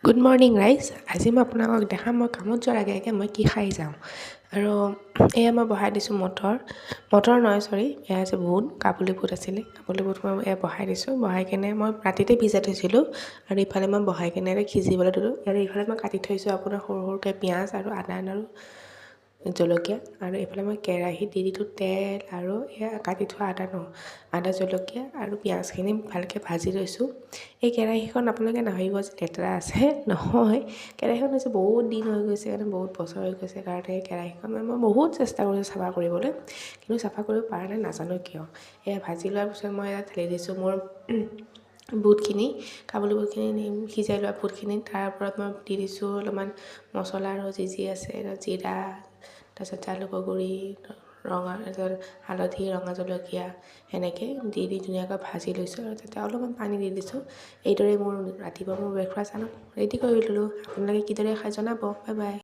Good morning ৰাইজ। আজি মই আপোনালোকক দেখাম মই কামত যোৱাৰ আগে আগে মই কি খাই যাওঁ। আৰু এয়া মই বহাই দিছোঁ মটৰ নহয় চৰি, এয়া হৈছে বুট, কাবুলী বুট আছিলে। কাবুলী বুট মই এয়া বহাই দিছোঁ। বহাই কেনে মই ৰাতিতে ভিজাই থৈছিলোঁ আৰু ইফালে মই বহাই কেনে সিজিবলৈ দিলোঁ। আৰু ইফালে মই কাটি থৈছোঁ আপোনাৰ সৰু সৰুকৈ পিঁয়াজ আৰু আদা আৰু জলকীয়া। আৰু এইফালে মই কেৰাহীত দি দিলোঁ তেল আৰু এয়া কাটি থোৱা আদা জলকীয়া আৰু পিঁয়াজখিনি ভালকৈ ভাজি লৈছোঁ। এই কেৰাহীখন আপোনালোকে নাভাবিব যে লেতেৰা আছে, নহয়। কেৰাহীখন হৈছে বহুত দিন হৈ গৈছে কাৰণে বহুত বছৰ হৈ গৈছে কাৰণে এই কেৰাহীখন মই বহুত চেষ্টা কৰিছোঁ চাফা কৰিবলৈ, কিন্তু চাফা কৰিব পৰা নাই, নাজানো কিয়। এয়া ভাজি লোৱাৰ পিছত মই ইয়াত ঢালি দিছোঁ মোৰ বুটখিনি, কাবুলী বুটখিনি সিজাই লোৱা বুটখিনি। তাৰ ওপৰত মই দি দিছোঁ অলপমান মছলা আৰু যি আছে জিৰা, তাৰপিছত জালুকৰ গুড়ি, তাৰপিছত হালধি, ৰঙা জলকীয়া সেনেকৈ দি ধুনীয়াকৈ ভাজি লৈছোঁ আৰু তাতে অলপমান পানী দি দিছোঁ। এইদৰে মোৰ ৰাতিপুৱা মোৰ ব্ৰেকফাষ্ট ৰেডি কৰি ল'লোঁ। আপোনালোকে কিদৰে খাই জনাব। Bye bye.